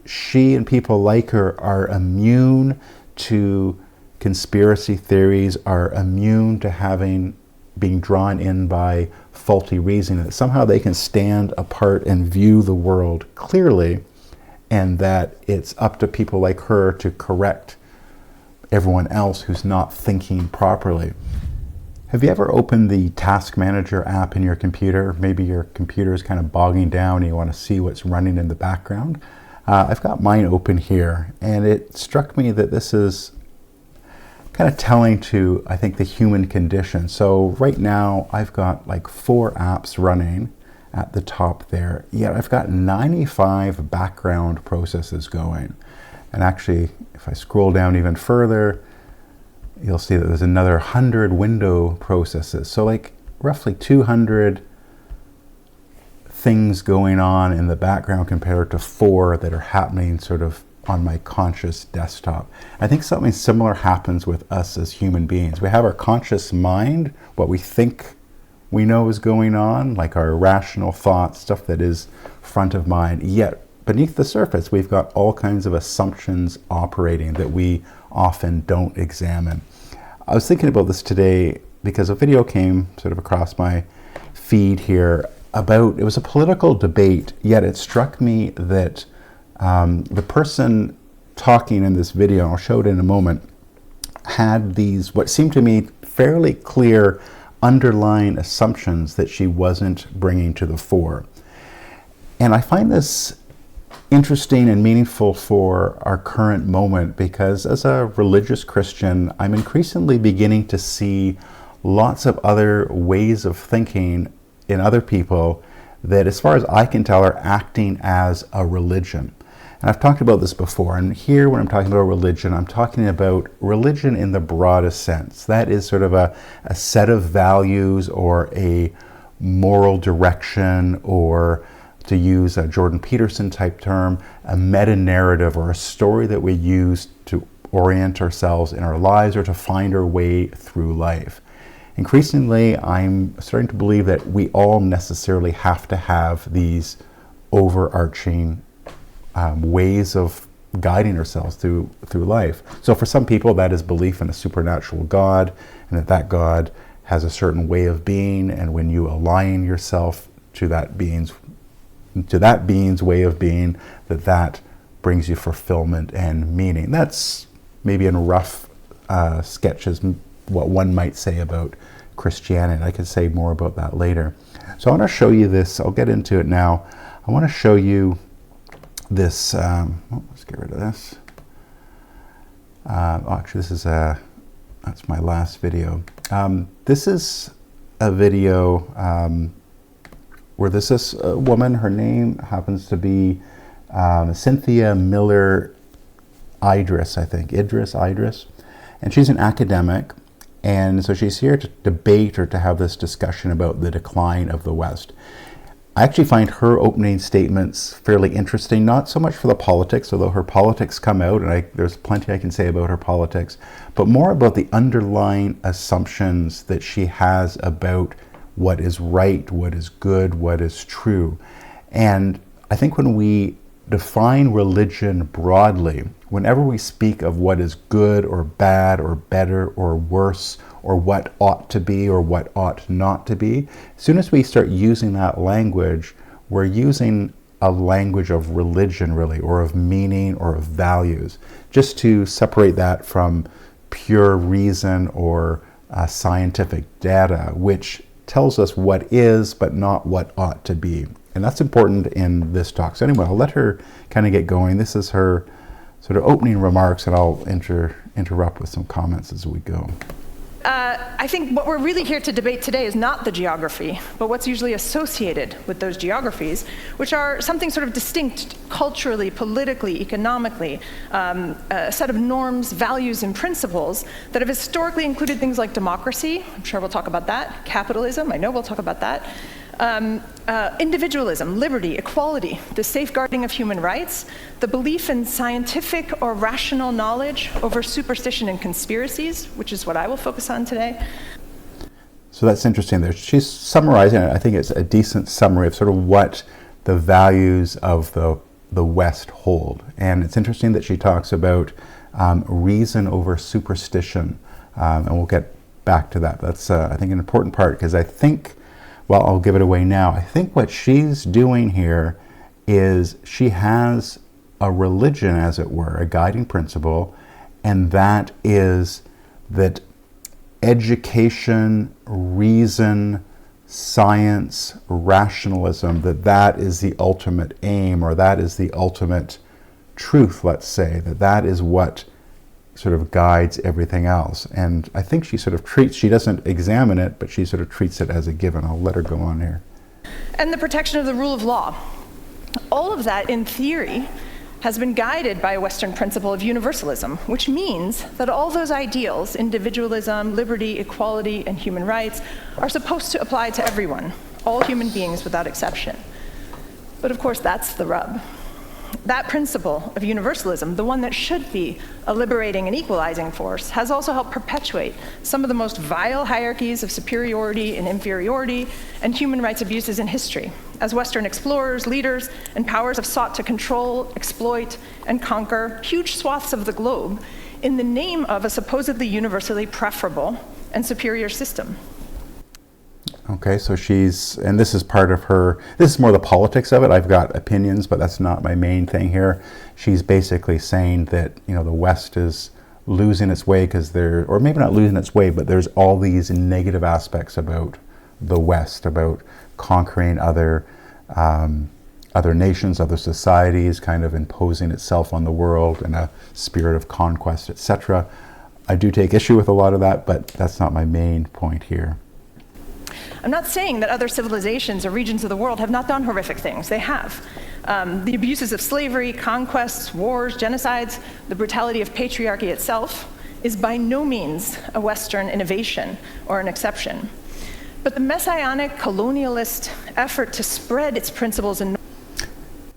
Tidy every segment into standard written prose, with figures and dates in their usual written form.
she and people like her are immune to conspiracy theories, are immune to being drawn in by faulty reasoning, that somehow they can stand apart and view the world clearly, and that it's up to people like her to correct everyone else who's not thinking properly. Have you ever opened the Task Manager app in your computer? Maybe your computer is kind of bogging down and you want to see what's running in the background. I've got mine open here, and it struck me that this is kind of telling to, I think, the human condition. So right now I've got like 4 apps running at the top there, yet I've got 95 background processes going. And actually, if I scroll down even further, you'll see that there's another 100 window processes. So like roughly 200 things going on in the background compared to 4 that are happening sort of on my conscious desktop. I think something similar happens with us as human beings. We have our conscious mind, what we think we know is going on, like our rational thoughts, stuff that is front of mind, yet beneath the surface, we've got all kinds of assumptions operating that we often don't examine. I was thinking about this today because a video came sort of across my feed here about, it was a political debate, yet it struck me that the person talking in this video, and I'll show it in a moment, had these, what seemed to me, fairly clear underlying assumptions that she wasn't bringing to the fore. And I find this interesting and meaningful for our current moment, because as a religious Christian, I'm increasingly beginning to see lots of other ways of thinking in other people that, as far as I can tell, are acting as a religion. And I've talked about this before, and here when I'm talking about religion, I'm talking about religion in the broadest sense. That is sort of a set of values or a moral direction, or to use a Jordan Peterson type term, a meta-narrative or a story that we use to orient ourselves in our lives or to find our way through life. Increasingly, I'm starting to believe that we all necessarily have to have these overarching ways of guiding ourselves through life. So for some people, that is belief in a supernatural God, and that God has a certain way of being, and when you align yourself to that being's way of being, that brings you fulfillment and meaning. That's maybe in rough sketches what one might say about Christianity. I could say more about that later. So I want to show you this. I'll get into it now. I want to show you this. Let's get rid of this. Actually, this is that's my last video. This is a video where this woman, her name happens to be Cynthia Miller-Idriss, I think, Idriss, and she's an academic, and so she's here to debate or to have this discussion about the decline of the West. I actually find her opening statements fairly interesting, not so much for the politics, although her politics come out, and there's plenty I can say about her politics, but more about the underlying assumptions that she has about what is right, what is good, what is true. And I think when we define religion broadly, whenever we speak of what is good or bad or better or worse, or what ought to be or what ought not to be, as soon as we start using that language, we're using a language of religion, really, or of meaning or of values, just to separate that from pure reason or scientific data, which tells us what is, but not what ought to be. And that's important in this talk. So anyway, I'll let her kind of get going. This is her sort of opening remarks, and I'll interrupt with some comments as we go. I think what we're really here to debate today is not the geography, but what's usually associated with those geographies, which are something sort of distinct culturally, politically, economically, a set of norms, values, and principles that have historically included things like democracy, I'm sure we'll talk about that, capitalism, I know we'll talk about that, individualism, liberty, equality, the safeguarding of human rights, the belief in scientific or rational knowledge over superstition and conspiracies, which is what I will focus on today. So that's interesting there. She's summarizing it. I think it's a decent summary of sort of what the values of the the West hold. And it's interesting that she talks about reason over superstition, and we'll get back to that. That's, I think, an important part, because I think, well, I'll give it away now. I think what she's doing here is she has a religion, as it were, a guiding principle, and that is that education, reason, science, rationalism, that is the ultimate aim, or that is the ultimate truth, let's say, that is what sort of guides everything else. And I think she sort of she doesn't examine it, but she sort of treats it as a given. I'll let her go on here. And the protection of the rule of law. All of that, in theory, has been guided by a Western principle of universalism, which means that all those ideals, individualism, liberty, equality, and human rights, are supposed to apply to everyone, all human beings without exception. But of course, that's the rub. That principle of universalism, the one that should be a liberating and equalizing force, has also helped perpetuate some of the most vile hierarchies of superiority and inferiority and human rights abuses in history, as Western explorers, leaders, and powers have sought to control, exploit, and conquer huge swaths of the globe in the name of a supposedly universally preferable and superior system. Okay, so and this is part of this is more the politics of it. I've got opinions, but that's not my main thing here. She's basically saying that, the West is losing its way or maybe not losing its way, but there's all these negative aspects about the West, about conquering other nations, other societies, kind of imposing itself on the world in a spirit of conquest, etc. I do take issue with a lot of that, but that's not my main point here. I'm not saying that other civilizations or regions of the world have not done horrific things. They have. The abuses of slavery, conquests, wars, genocides, the brutality of patriarchy itself is by no means a Western innovation or an exception. But the messianic colonialist effort to spread its principles and...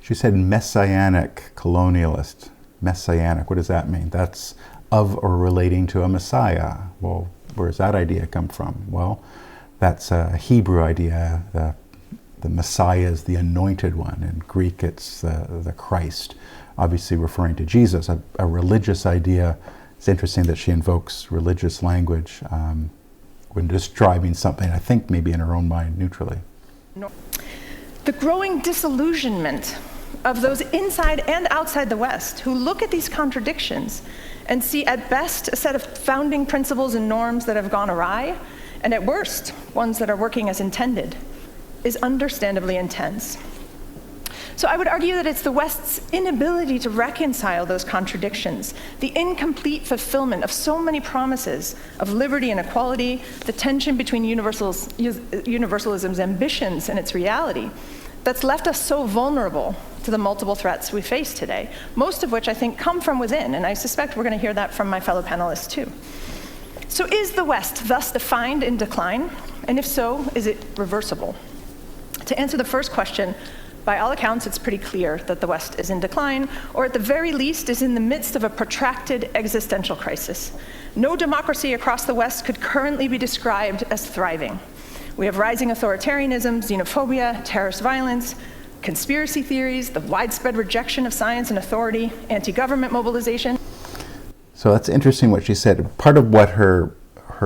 She said messianic colonialist. Messianic, what does that mean? That's of or relating to a Messiah. Well, where does that idea come from? Well, that's a Hebrew idea. The Messiah is the anointed one. In Greek, it's the Christ, obviously referring to Jesus. A religious idea. It's interesting that she invokes religious language when describing something, I think maybe in her own mind, neutrally. The growing disillusionment of those inside and outside the West who look at these contradictions and see at best a set of founding principles and norms that have gone awry, and at worst, ones that are working as intended, is understandably intense. So I would argue that it's the West's inability to reconcile those contradictions, the incomplete fulfillment of so many promises of liberty and equality, the tension between universalism's ambitions and its reality, that's left us so vulnerable to the multiple threats we face today, most of which I think come from within, and I suspect we're going to hear that from my fellow panelists too. So is the West thus defined in decline? And if so, is it reversible? To answer the first question, by all accounts, it's pretty clear that the West is in decline, or at the very least is in the midst of a protracted existential crisis. No democracy across the West could currently be described as thriving. We have rising authoritarianism, xenophobia, terrorist violence, conspiracy theories, the widespread rejection of science and authority, anti-government mobilization. So that's interesting what she said. Part of what her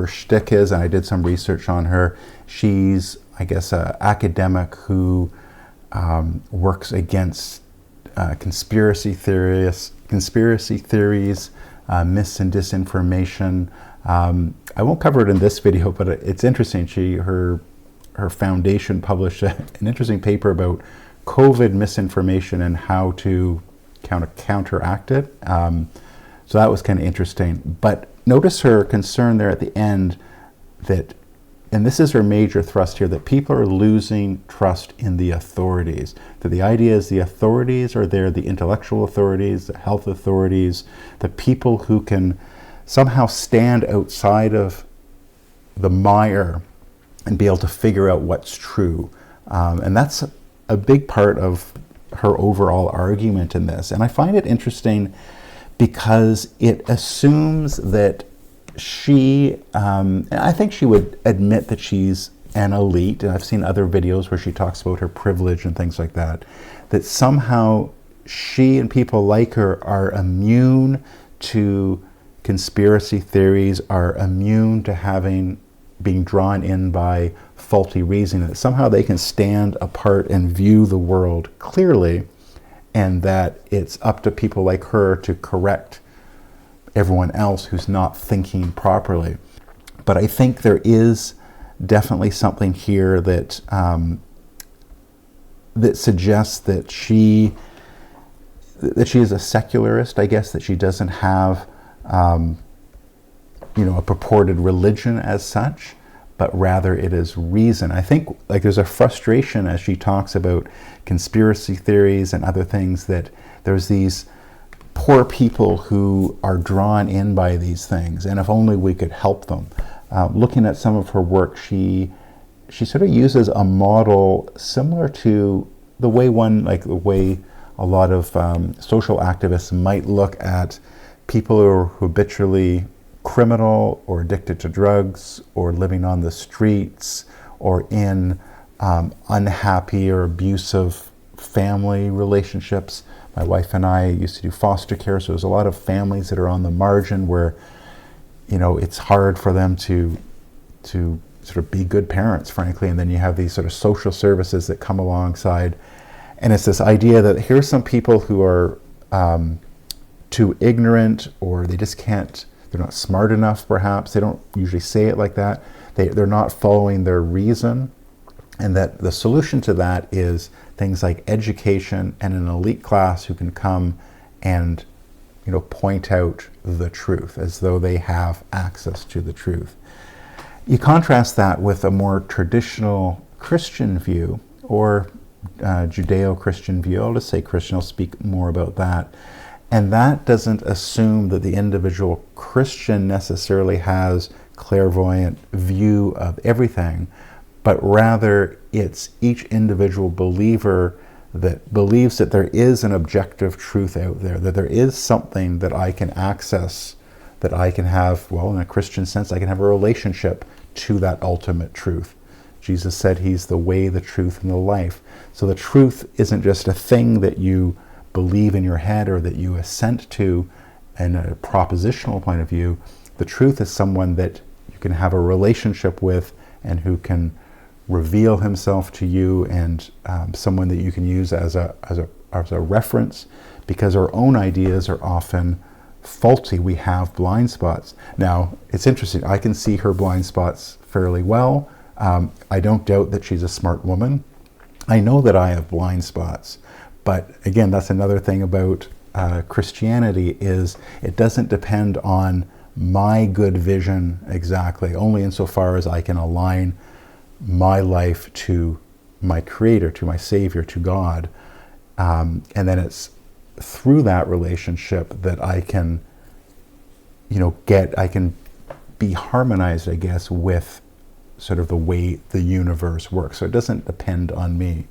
shtick is, and I did some research on her, she's, I guess, an academic who works against conspiracy theories, myths and disinformation. I won't cover it in this video, but it's interesting. Her foundation published an interesting paper about COVID misinformation and how to counteract it. So that was kind of interesting. But notice her concern there at the end that, and this is her major thrust here, that people are losing trust in the authorities. That the idea is the authorities are there, the intellectual authorities, the health authorities, the people who can somehow stand outside of the mire and be able to figure out what's true. And that's a big part of her overall argument in this. And I find it interesting because it assumes that she, and I think she would admit that she's an elite, and I've seen other videos where she talks about her privilege and things like that, that somehow she and people like her are immune to conspiracy theories, are immune to being drawn in by faulty reasoning, that somehow they can stand apart and view the world clearly, and that it's up to people like her to correct everyone else who's not thinking properly. But I think there is definitely something here that that suggests that she is a secularist, I guess, that she doesn't have a purported religion as such, but rather it is reason. I think like there's a frustration as she talks about conspiracy theories and other things, that there's these poor people who are drawn in by these things, and if only we could help them. Looking at some of her work, she sort of uses a model similar to the way a lot of social activists might look at people who are habitually criminal or addicted to drugs or living on the streets or in unhappy or abusive family relationships. My wife and I used to do foster care, so there's a lot of families that are on the margin where, it's hard for them to sort of be good parents, frankly, and then you have these sort of social services that come alongside. And it's this idea that here's some people who are too ignorant, or they just can't, they're not smart enough perhaps, they don't usually say it like that, they're not following their reason, and that the solution to that is things like education and an elite class who can come and point out the truth as though they have access to the truth. You contrast that with a more traditional Christian view, or Judeo-Christian view. I'll just say Christian, I'll speak more about that. And that doesn't assume that the individual Christian necessarily has clairvoyant view of everything, but rather it's each individual believer that believes that there is an objective truth out there, that there is something that I can access, that I can have, well, in a Christian sense, I can have a relationship to that ultimate truth. Jesus said he's the way, the truth, and the life. So the truth isn't just a thing that you believe in your head or that you assent to in a propositional point of view. The truth is someone that you can have a relationship with and who can reveal himself to you, and someone that you can use as a reference, because our own ideas are often faulty. We have blind spots. Now, it's interesting. I can see her blind spots fairly well. I don't doubt that she's a smart woman. I know that I have blind spots. But again, that's another thing about Christianity, is it doesn't depend on my good vision exactly, only insofar as I can align my life to my Creator, to my Savior, to God. And then it's through that relationship that I can, I can be harmonized, I guess, with sort of the way the universe works. So it doesn't depend on me.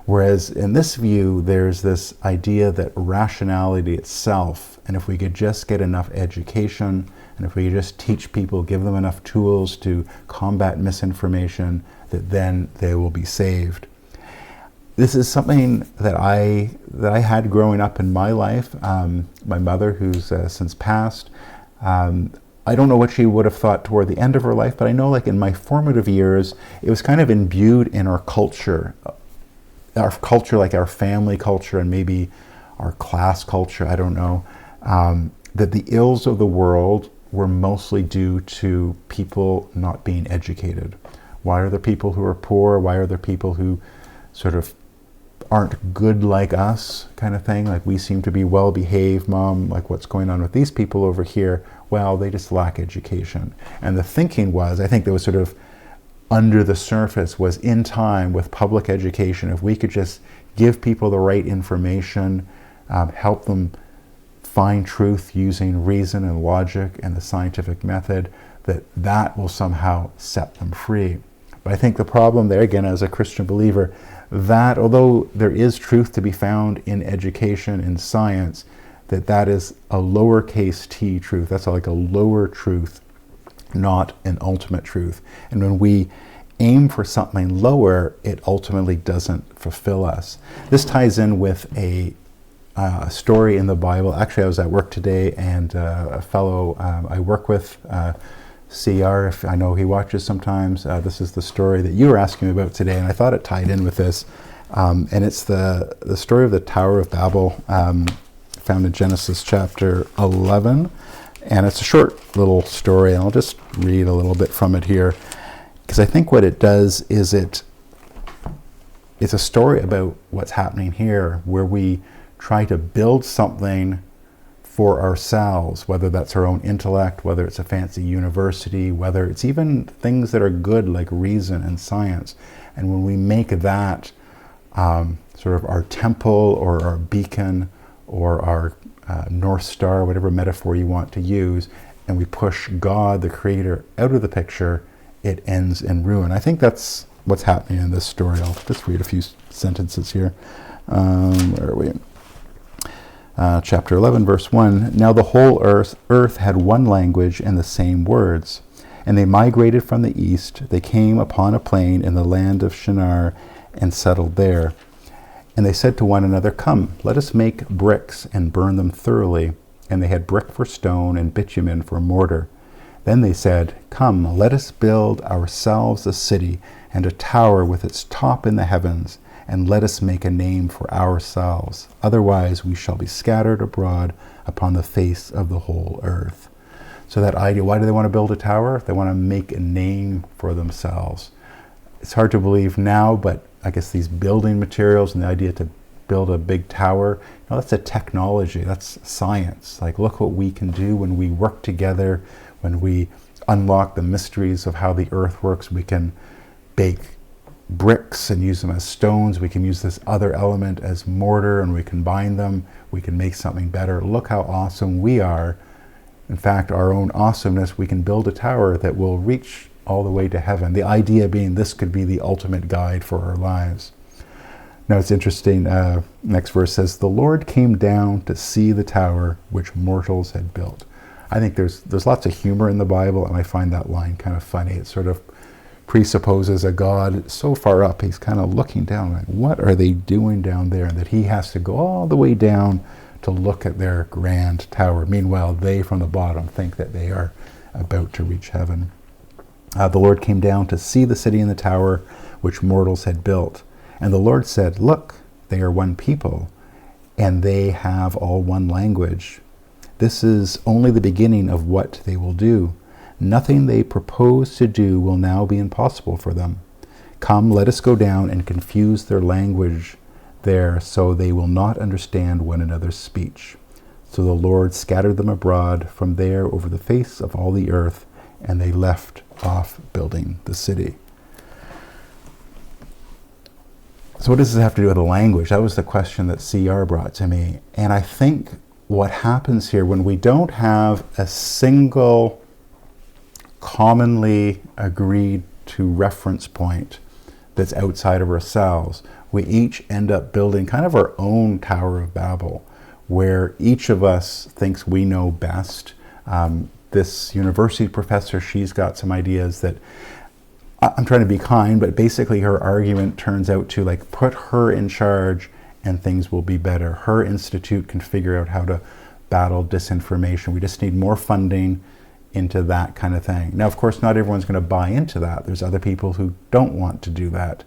Whereas in this view, there's this idea that rationality itself, and if we could just get enough education, and if we could just teach people, give them enough tools to combat misinformation, that then they will be saved. This is something that I had growing up in my life. My mother, who's since passed, I don't know what she would have thought toward the end of her life, but I know, like, in my formative years, it was kind of imbued in our culture, like our family culture and maybe our class culture, I don't know, that the ills of the world were mostly due to people not being educated. Why are there people who are poor? Why are there people who sort of aren't good like us, kind of thing? Like, we seem to be well behaved, Mom, like, what's going on with these people over here? Well, they just lack education. And the thinking was, I think there was sort of under the surface, was in time with public education, if we could just give people the right information, help them find truth using reason and logic and the scientific method, that will somehow set them free. But I think the problem there, again, as a Christian believer, that although there is truth to be found in education, in science, that is a lowercase t truth. That's like a lower truth, not an ultimate truth. And when we aim for something lower, it ultimately doesn't fulfill us. This ties in with a story in the Bible. Actually, I was at work today, and a fellow I work with, CR, if I know he watches sometimes, this is the story that you were asking me about today, and I thought it tied in with this. And it's the story of the Tower of Babel, found in Genesis chapter 11. And it's a short little story, and I'll just read a little bit from it here, because I think what it does is it's a story about what's happening here, where we try to build something for ourselves, whether that's our own intellect, whether it's a fancy university, whether it's even things that are good like reason and science. And when we make that sort of our temple or our beacon or our North Star, whatever metaphor you want to use, and we push God, the Creator, out of the picture, it ends in ruin. I think that's what's happening in this story. I'll just read a few sentences here. Where are we? Chapter 11, verse 1. Now the whole earth had one language and the same words. And they migrated from the east. They came upon a plain in the land of Shinar and settled there. And they said to one another, "Come, let us make bricks and burn them thoroughly." And they had brick for stone and bitumen for mortar. Then they said, "Come, let us build ourselves a city and a tower with its top in the heavens, and let us make a name for ourselves. Otherwise we shall be scattered abroad upon the face of the whole earth." So that idea, why do they want to build a tower? They want to make a name for themselves. It's hard to believe now, but I guess these building materials and the idea to build a big tower, that's a technology, that's science. Like, look what we can do when we work together, when we unlock the mysteries of how the earth works. We can bake bricks and use them as stones. We can use this other element as mortar and we combine them. We can make something better. Look how awesome we are. In fact, our own awesomeness, we can build a tower that will reach all the way to heaven. The idea being this could be the ultimate guide for our lives. Now it's interesting, next verse says, "The Lord came down to see the tower which mortals had built." I think there's lots of humor in the Bible, and I find that line kind of funny. It sort of presupposes a God so far up, he's kind of looking down, like, what are they doing down there? And that he has to go all the way down to look at their grand tower. Meanwhile, they from the bottom think that they are about to reach heaven. The Lord came down to see the city and the tower which mortals had built. And the Lord said, "Look, they are one people, and they have all one language. This is only the beginning of what they will do. Nothing they propose to do will now be impossible for them. Come, let us go down and confuse their language there, so they will not understand one another's speech." So the Lord scattered them abroad from there over the face of all the earth, and they left off building the city. So what does this have to do with the language? That was the question that CR brought to me. And I think what happens here, when we don't have a single commonly agreed to reference point that's outside of ourselves, we each end up building kind of our own Tower of Babel, where each of us thinks we know best. This university professor, she's got some ideas that, I'm trying to be kind, but basically her argument turns out to, like, put her in charge and things will be better. Her institute can figure out how to battle disinformation. We just need more funding into that kind of thing. Now, of course, not everyone's going to buy into that. There's other people who don't want to do that.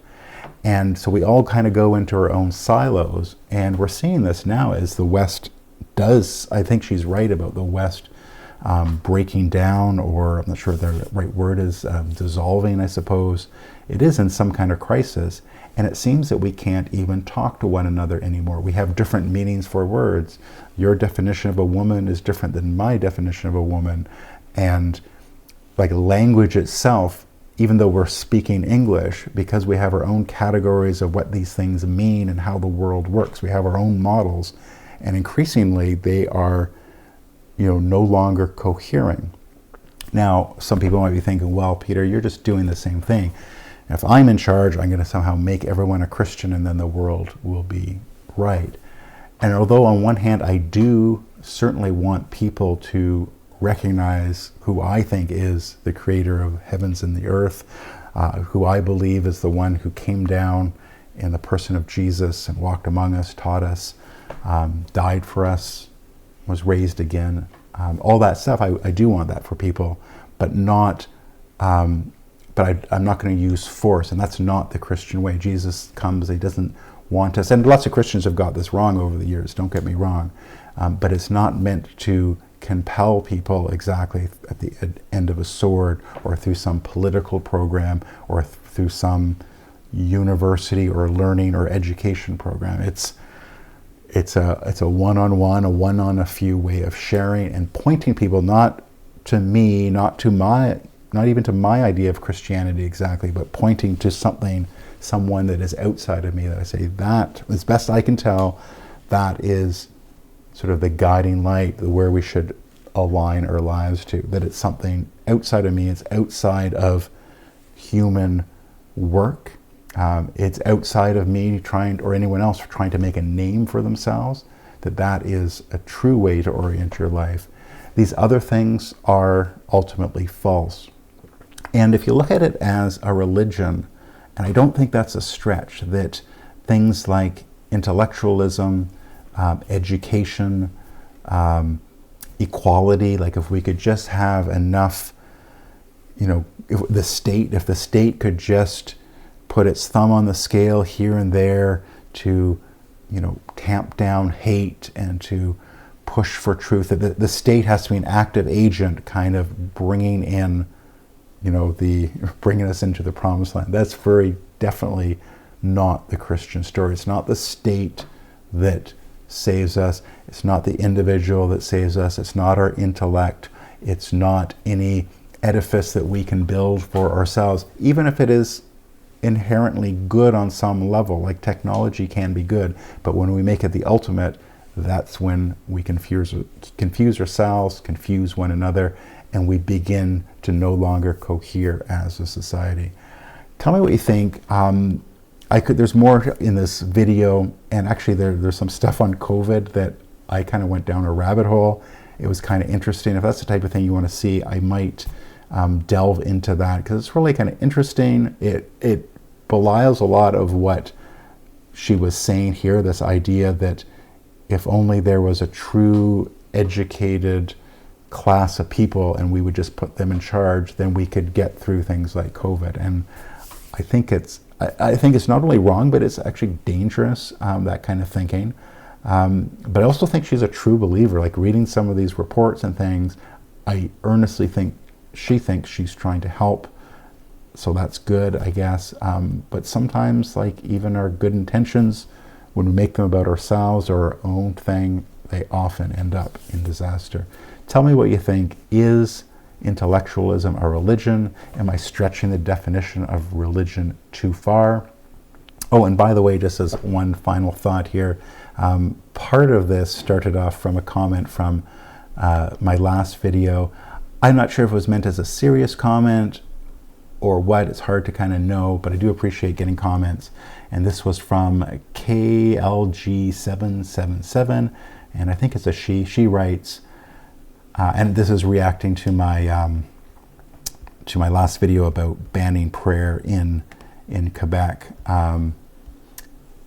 And so we all kind of go into our own silos, and we're seeing this now as the West does. I think she's right about the West breaking down, or I'm not sure the right word is, dissolving, I suppose. It is in some kind of crisis, and it seems that we can't even talk to one another anymore. We have different meanings for words. Your definition of a woman is different than my definition of a woman, and like language itself, even though we're speaking English, because we have our own categories of what these things mean and how the world works, we have our own models, and increasingly they are no longer cohering. Now, some people might be thinking, well, Peter, you're just doing the same thing. If I'm in charge, I'm going to somehow make everyone a Christian and then the world will be right. And although on one hand, I do certainly want people to recognize who I think is the creator of heavens and the earth, who I believe is the one who came down in the person of Jesus and walked among us, taught us died for us, was raised again. All that stuff, I do want that for people, but not. But I'm not going to use force, and that's not the Christian way. Jesus comes, he doesn't want us, and lots of Christians have got this wrong over the years, don't get me wrong, but it's not meant to compel people exactly at the end of a sword, or through some political program, or through some university or learning or education program. It's a one-on-one, a one-on-a-few way of sharing and pointing people not to me, not even to my idea of Christianity exactly, but pointing to someone that is outside of me, that I say, that, as best I can tell, that is sort of the guiding light, where we should align our lives to, that it's something outside of me, it's outside of human work, it's outside of me or anyone else trying to make a name for themselves, that is a true way to orient your life. These other things are ultimately false. And if you look at it as a religion, and I don't think that's a stretch, that things like intellectualism, education, equality, like if we could just have enough, if the state could just put its thumb on the scale here and there to, tamp down hate and to push for truth, that the state has to be an active agent, kind of bringing in, bringing us into the promised land. That's very definitely not the Christian story. It's not the state that saves us. It's not the individual that saves us. It's not our intellect. It's not any edifice that we can build for ourselves, even if it is inherently good on some level, like technology can be good. But when we make it the ultimate, that's when we confuse ourselves, confuse one another, and we begin to no longer cohere as a society. Tell me what you think. There's more in this video, and actually there's some stuff on COVID that I kind of went down a rabbit hole. It was kind of interesting. If that's the type of thing you want to see, I might delve into that, because it's really kind of interesting. It belies a lot of what she was saying here, this idea that if only there was a true educated class of people and we would just put them in charge, then we could get through things like COVID. And I think it's not only wrong, but it's actually dangerous, that kind of thinking. But I also think she's a true believer. Like, reading some of these reports and things, I earnestly think she thinks she's trying to help. So that's good, I guess. But sometimes, like, even our good intentions, when we make them about ourselves or our own thing, they often end up in disaster. Tell me what you think. Is intellectualism a religion? Am I stretching the definition of religion too far? Oh, and by the way, just as one final thought here, part of this started off from a comment from my last video. I'm not sure if it was meant as a serious comment or what. It's hard to kind of know, but I do appreciate getting comments. And this was from KLG777, and I think it's a she. She writes, and this is reacting to my last video about banning prayer in Quebec.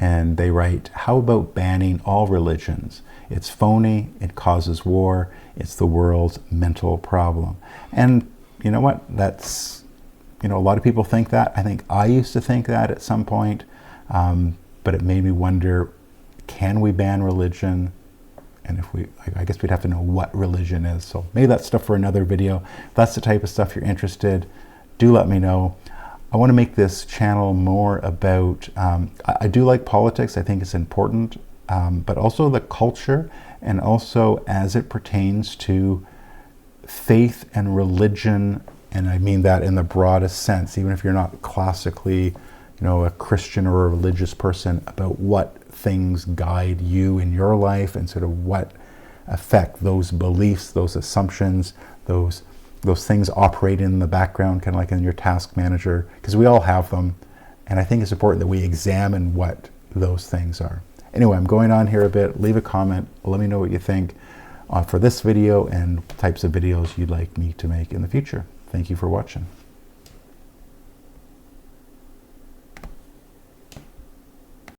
And they write, how about banning all religions? It's phony, it causes war, it's the world's mental problem. And you know what? That's, a lot of people think that. I think I used to think that at some point, but it made me wonder, can we ban religion? And I guess we'd have to know what religion is. So maybe that's stuff for another video. If that's the type of stuff you're interested, do let me know. I want to make this channel more about, I do like politics, I think it's important, but also the culture, and also as it pertains to faith and religion, and I mean that in the broadest sense, even if you're not classically, a Christian or a religious person, about what things guide you in your life and sort of what affect those beliefs, those assumptions, those things operating in the background, kind of like in your task manager, because we all have them. And I think it's important that we examine what those things are. Anyway, I'm going on here a bit. Leave a comment. Let me know what you think for this video and types of videos you'd like me to make in the future. Thank you for watching.